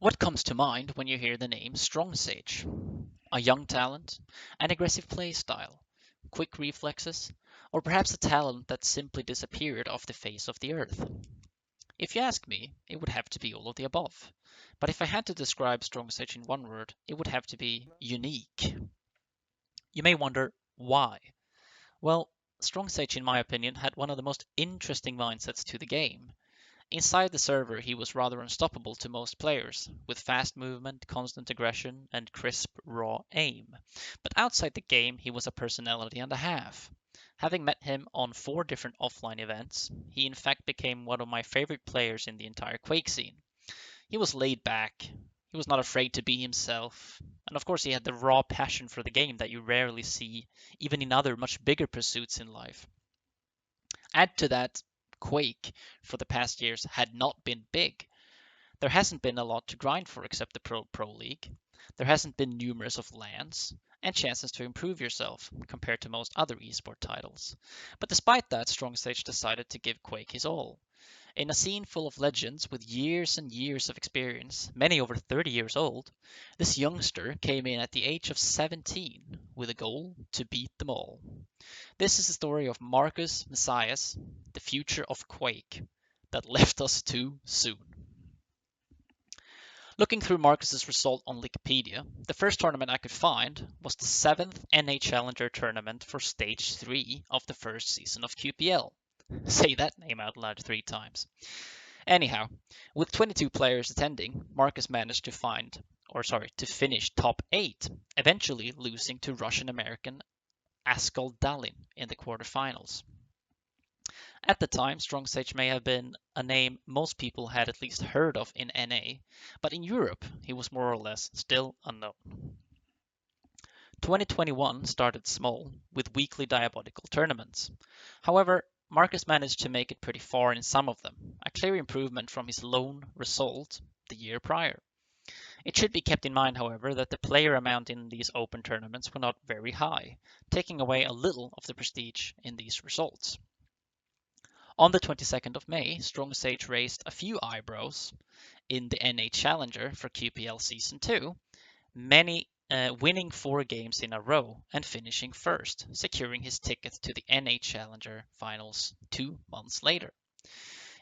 What comes to mind when you hear the name Strongsage? A young talent, an aggressive playstyle, quick reflexes, or perhaps a talent that simply disappeared off the face of the earth? If you ask me, it would have to be all of the above. But if I had to describe Strongsage in one word, it would have to be unique. You may wonder why. Well, Strongsage, in my opinion, had one of the most interesting mindsets to the game. Inside the server, he was rather unstoppable to most players, with fast movement, constant aggression, and crisp, raw aim. But outside the game, he was a personality and a half. Having met him on 4 different offline events, he in fact became one of my favorite players in the entire Quake scene. He was laid back, he was not afraid to be himself, and of course he had the raw passion for the game that you rarely see even in other much bigger pursuits in life. Add to that, Quake for the past years had not been big. There hasn't been a lot to grind for except the Pro League. There hasn't been numerous of LANs and chances to improve yourself compared to most other esport titles. But despite that, Strongsage decided to give Quake his all. In a scene full of legends with years and years of experience, many over 30 years old, this youngster came in at the age of 17 with a goal to beat them all. This is the story of Macias, the future of Quake, that left us too soon. Looking through Marcus's result on Liquipedia, the first tournament I could find was the 7th NA Challenger tournament for Stage 3 of the first season of QPL. Say that name out loud 3 times. Anyhow, with 22 players attending, Marcus managed to finish top 8, eventually losing to Russian-American Askol Dalin in the quarterfinals. At the time, Strongsage may have been a name most people had at least heard of in NA, but in Europe he was more or less still unknown. 2021 started small, with weekly diabolical tournaments. However, Marcus managed to make it pretty far in some of them, a clear improvement from his lone result the year prior. It should be kept in mind, however, that the player amount in these open tournaments were not very high, taking away a little of the prestige in these results. On the 22nd of May, Strongsage raised a few eyebrows in the NA Challenger for QPL Season 2, winning 4 games in a row and finishing first, securing his ticket to the NA Challenger finals 2 months later.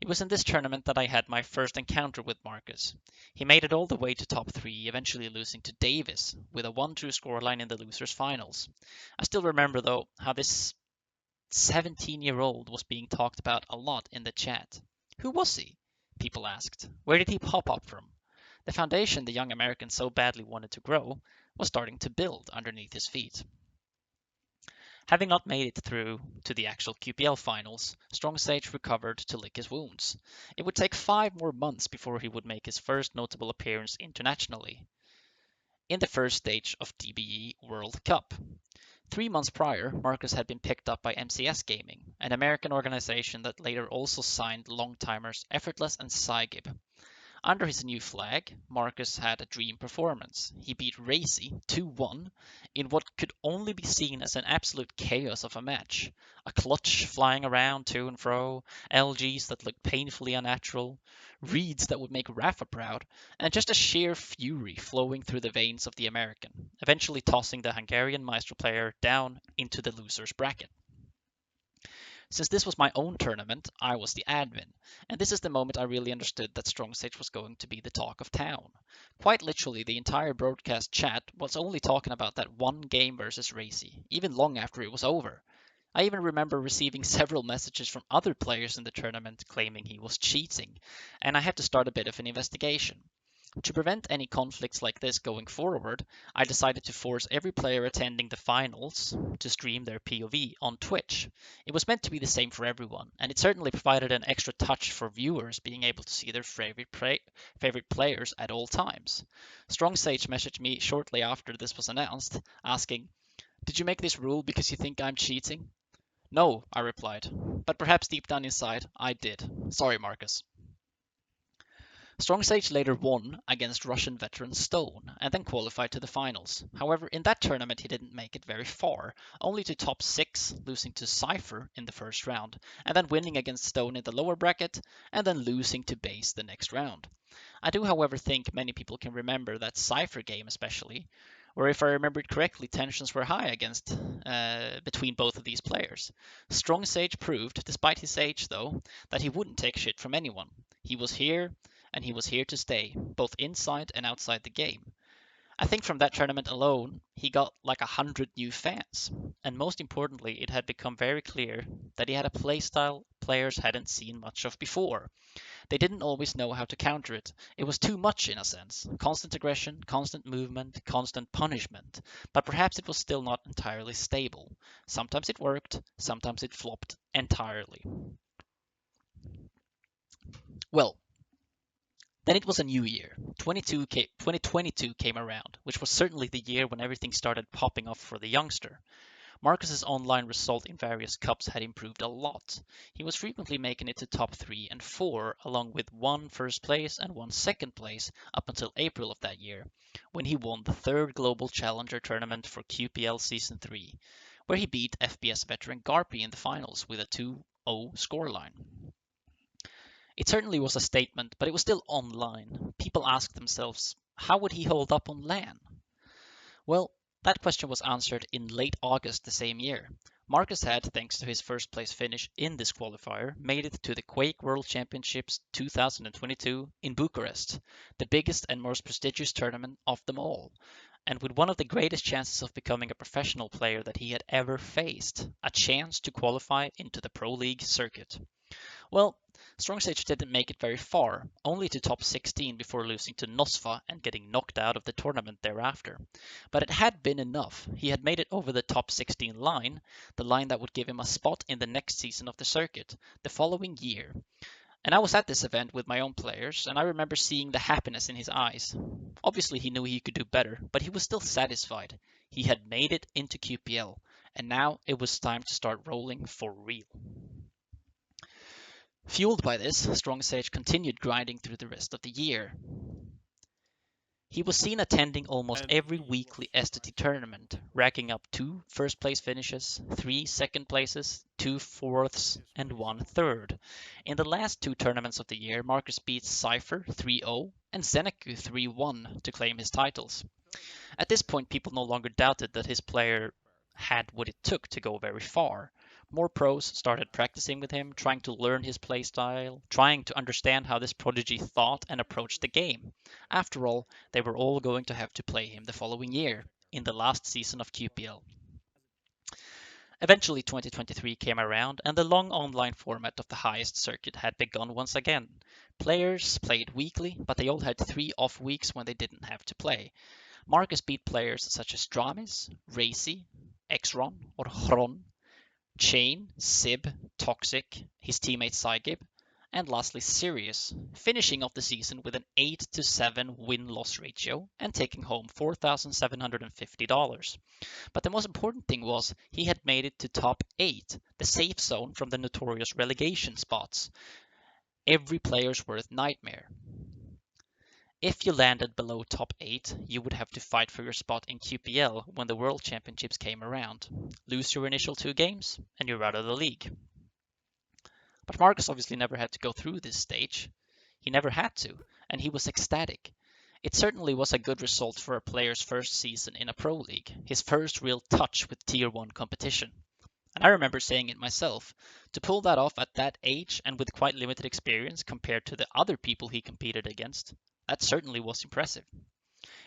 It was in this tournament that I had my first encounter with Marcus. He made it all the way to top 3, eventually losing to Davis with a 1-2 scoreline in the losers finals. I still remember though how this 17-year-old was being talked about a lot in the chat. Who was he? People asked. Where did he pop up from? The foundation the young American so badly wanted to grow was starting to build underneath his feet. Having not made it through to the actual QPL finals, Strongsage recovered to lick his wounds. It would take 5 more months before he would make his first notable appearance internationally, in the first stage of DBE World Cup. 3 months prior, Marcus had been picked up by MCS Gaming, an American organization that later also signed long-timers Effortless and Cygib. Under his new flag, Marcus had a dream performance. He beat Racy 2-1 in what could only be seen as an absolute chaos of a match. A clutch flying around to and fro, LGs that looked painfully unnatural, reads that would make Rafa proud, and just a sheer fury flowing through the veins of the American, eventually tossing the Hungarian Maestro player down into the loser's bracket. Since this was my own tournament, I was the admin, and this is the moment I really understood that Strongsage was going to be the talk of town. Quite literally, the entire broadcast chat was only talking about that one game versus Racy, even long after it was over. I even remember receiving several messages from other players in the tournament claiming he was cheating, and I had to start a bit of an investigation. To prevent any conflicts like this going forward, I decided to force every player attending the finals to stream their POV on Twitch. It was meant to be the same for everyone, and it certainly provided an extra touch for viewers being able to see their favorite players at all times. Strongsage messaged me shortly after this was announced, asking, "Did you make this rule because you think I'm cheating?" "No," I replied, "but perhaps deep down inside, I did. Sorry, Marcus." Strongsage later won against Russian veteran Stone and then qualified to the finals. However, in that tournament he didn't make it very far, only to top 6, losing to Cypher in the first round, and then winning against Stone in the lower bracket, and then losing to Base the next round. I do, however, think many people can remember that Cypher game especially, where if I remember it correctly, tensions were high between both of these players. Strongsage proved, despite his age though, that he wouldn't take shit from anyone. He was here, and he was here to stay, both inside and outside the game. I think from that tournament alone, he got like 100 new fans. And most importantly, it had become very clear that he had a playstyle players hadn't seen much of before. They didn't always know how to counter it. It was too much in a sense. Constant aggression, constant movement, constant punishment. But perhaps it was still not entirely stable. Sometimes it worked, sometimes it flopped entirely. Well, then it was a new year. 2022 came around, which was certainly the year when everything started popping off for the youngster. Marcus's online result in various cups had improved a lot. He was frequently making it to top 3 and 4, along with 1 first place and 1 second place up until April of that year, when he won the 3rd Global Challenger tournament for QPL Season 3, where he beat FPS veteran Garpy in the finals with a 2-0 scoreline. It certainly was a statement, but it was still online. People asked themselves, how would he hold up on LAN? Well, that question was answered in late August the same year. Marcus had, thanks to his first place finish in this qualifier, made it to the Quake World Championships 2022 in Bucharest, the biggest and most prestigious tournament of them all, and with one of the greatest chances of becoming a professional player that he had ever faced, a chance to qualify into the Pro League circuit. Well, Strongsage didn't make it very far, only to top 16 before losing to Nosfa and getting knocked out of the tournament thereafter. But it had been enough. He had made it over the top 16 line, the line that would give him a spot in the next season of the circuit, the following year. And I was at this event with my own players, and I remember seeing the happiness in his eyes. Obviously, he knew he could do better, but he was still satisfied. He had made it into QPL, and now it was time to start rolling for real. Fueled by this, Strongsage continued grinding through the rest of the year. He was seen attending almost every weekly STT tournament, racking up 2 first place finishes, 3 second places, 2 fourths, and 1 third. In the last 2 tournaments of the year, Marcus beat Cypher 3-0 and Zeneku 3-1 to claim his titles. At this point, people no longer doubted that his player had what it took to go very far. More pros started practicing with him, trying to learn his playstyle, trying to understand how this prodigy thought and approached the game. After all, they were all going to have to play him the following year, in the last season of QPL. Eventually 2023 came around and the long online format of the highest circuit had begun once again. Players played weekly, but they all had 3 off weeks when they didn't have to play. Marcus beat players such as Dramis, Racy, Xron or Hron, Chain, Sib, Toxic, his teammate Cygib, and lastly Sirius, finishing off the season with an 8-7 win-loss ratio and taking home $4,750. But the most important thing was he had made it to top 8, the safe zone from the notorious relegation spots. Every player's worst nightmare. If you landed below top 8, you would have to fight for your spot in QPL when the World Championships came around. Lose your initial 2 games, and you're out of the league. But Marcus obviously never had to go through this stage. He never had to, and he was ecstatic. It certainly was a good result for a player's first season in a pro league, his first real touch with Tier 1 competition. And I remember saying it myself, to pull that off at that age and with quite limited experience compared to the other people he competed against, that certainly was impressive.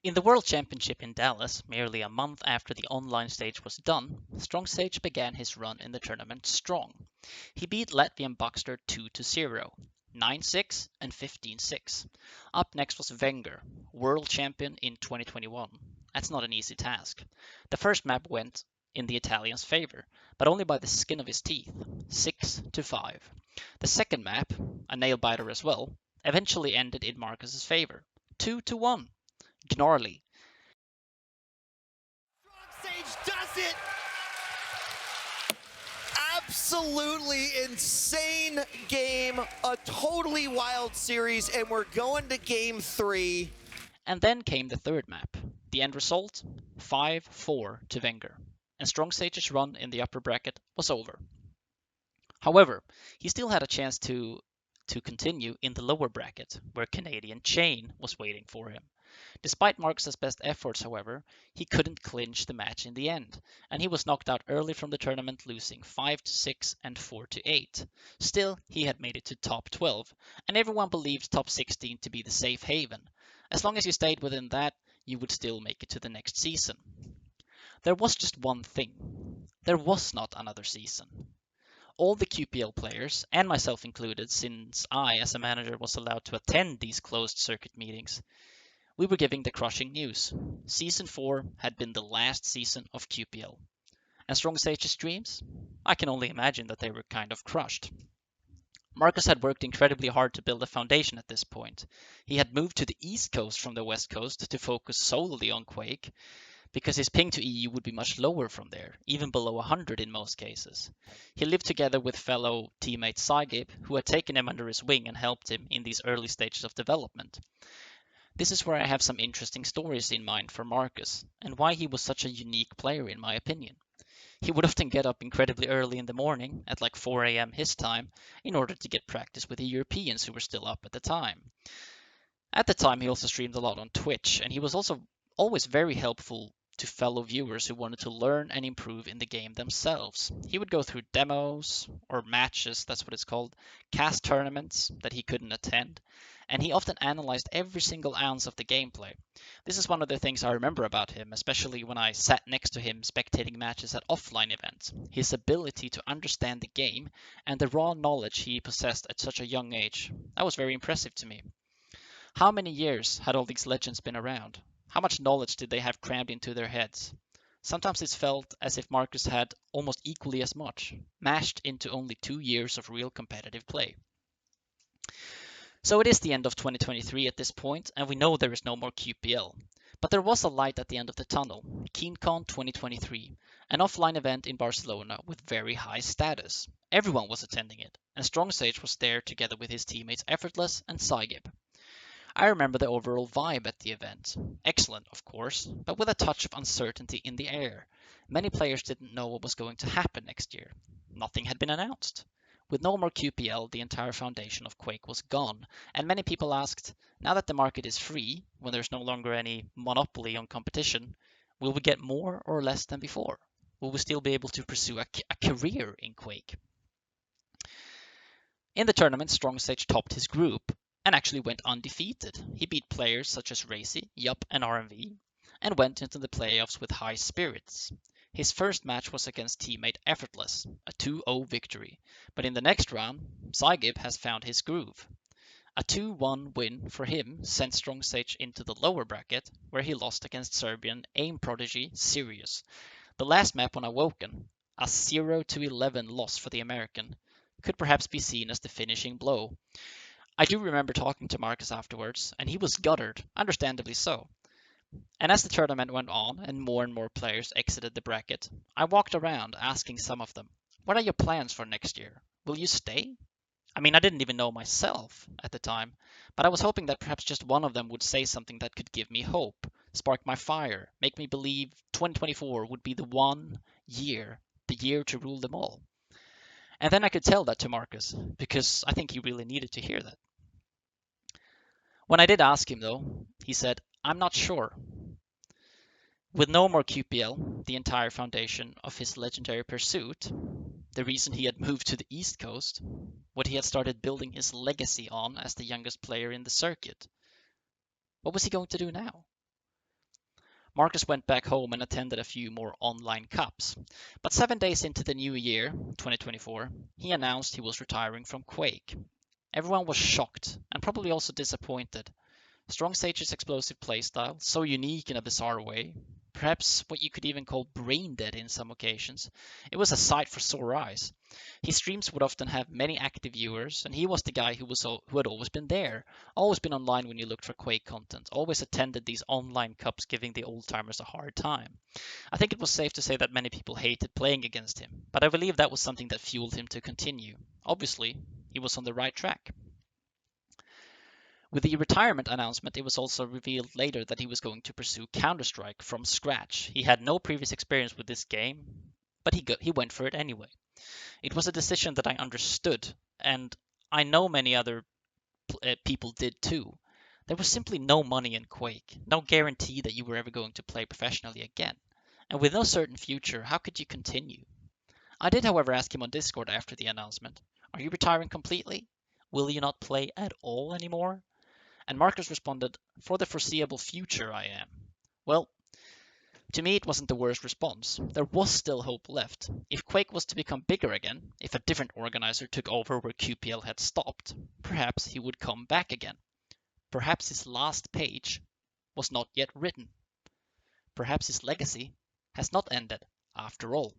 In the World Championship in Dallas, merely a month after the online stage was done, Strongsage began his run in the tournament strong. He beat Latvian Buckster 2-0, 9-6 and 15-6. Up next was Wenger, world champion in 2021. That's not an easy task. The first map went in the Italian's favor, but only by the skin of his teeth, 6-5. The second map, a nail-biter as well, eventually ended in Marcus's favor, 2-1. Gnarly. Strongsage does it! absolutely insane game, a totally wild series, and we're going to game 3. And then came the third map. The end result? 5-4 to Wenger, and Strongsage's run in the upper bracket was over. However, he still had a chance to continue in the lower bracket, where Canadian Chain was waiting for him. Despite Marcus's best efforts, however, he couldn't clinch the match in the end, and he was knocked out early from the tournament, losing 5-6 and 4-8. Still, he had made it to top 12, and everyone believed top 16 to be the safe haven. As long as you stayed within that, you would still make it to the next season. There was just one thing. There was not another season. All the QPL players, and myself included, since I, as a manager, was allowed to attend these closed circuit meetings, we were giving the crushing news. Season 4 had been the last season of QPL. And Strongsage's dreams? I can only imagine that they were kind of crushed. Marcus had worked incredibly hard to build a foundation at this point. He had moved to the East Coast from the West Coast to focus solely on Quake, because his ping to EU would be much lower from there, even below 100 in most cases. He lived together with fellow teammate Saigib, who had taken him under his wing and helped him in these early stages of development. This is where I have some interesting stories in mind for Marcus, and why he was such a unique player in my opinion. He would often get up incredibly early in the morning, at like 4 a.m. his time, in order to get practice with the Europeans who were still up at the time. At the time, he also streamed a lot on Twitch, and he was also always very helpful to fellow viewers who wanted to learn and improve in the game themselves. He would go through demos, or matches, that's what it's called, cast tournaments that he couldn't attend, and he often analyzed every single ounce of the gameplay. This is one of the things I remember about him, especially when I sat next to him spectating matches at offline events. His ability to understand the game and the raw knowledge he possessed at such a young age, that was very impressive to me. How many years had all these legends been around? How much knowledge did they have crammed into their heads? Sometimes it felt as if Marcus had almost equally as much, mashed into only 2 years of real competitive play. So it is the end of 2023 at this point, and we know there is no more QPL. But there was a light at the end of the tunnel, KeenCon 2023, an offline event in Barcelona with very high status. Everyone was attending it, and Strongsage was there together with his teammates Effortless and Saigib. I remember the overall vibe at the event. Excellent, of course, but with a touch of uncertainty in the air. Many players didn't know what was going to happen next year. Nothing had been announced. With no more QPL, the entire foundation of Quake was gone, and many people asked, now that the market is free, when there's no longer any monopoly on competition, will we get more or less than before? Will we still be able to pursue a career in Quake? In the tournament, Strongsage topped his group and actually went undefeated. He beat players such as Racy, Yup, and RMV, and went into the playoffs with high spirits. His first match was against teammate Effortless, a 2-0 victory, but in the next round, Saigib has found his groove. A 2-1 win for him sent Strongsage into the lower bracket, where he lost against Serbian aim prodigy Sirius. The last map on Awoken, a 0-11 loss for the American, could perhaps be seen as the finishing blow. I do remember talking to Marcus afterwards, and he was gutted, understandably so. And as the tournament went on and more players exited the bracket, I walked around asking some of them, what are your plans for next year? Will you stay? I mean, I didn't even know myself at the time, but I was hoping that perhaps just one of them would say something that could give me hope, spark my fire, make me believe 2024 would be the one year, the year to rule them all. And then I could tell that to Marcus, because I think he really needed to hear that. When I did ask him, though, he said, I'm not sure. With no more QPL, the entire foundation of his legendary pursuit, the reason he had moved to the East Coast, what he had started building his legacy on as the youngest player in the circuit, what was he going to do now? Marcus went back home and attended a few more online cups. But 7 days into the new year, 2024, he announced he was retiring from Quake. Everyone was shocked and probably also disappointed. Strongsage's explosive playstyle, so unique in a bizarre way, perhaps what you could even call brain dead in some occasions. It was a sight for sore eyes. His streams would often have many active viewers, and he was the guy who had always been there, always been online when you looked for Quake content, always attended these online cups giving the old timers a hard time. I think it was safe to say that many people hated playing against him, but I believe that was something that fueled him to continue. Obviously, he was on the right track. With the retirement announcement, it was also revealed later that he was going to pursue Counter-Strike from scratch. He had no previous experience with this game, but he went for it anyway. It was a decision that I understood, and I know many other people did too. There was simply no money in Quake, no guarantee that you were ever going to play professionally again. And with no certain future, how could you continue? I did, however, ask him on Discord after the announcement, are you retiring completely? Will you not play at all anymore? And Marcus responded, for the foreseeable future, I am. Well, to me, it wasn't the worst response. There was still hope left. If Quake was to become bigger again, if a different organizer took over where QPL had stopped, perhaps he would come back again. Perhaps his last page was not yet written. Perhaps his legacy has not ended after all.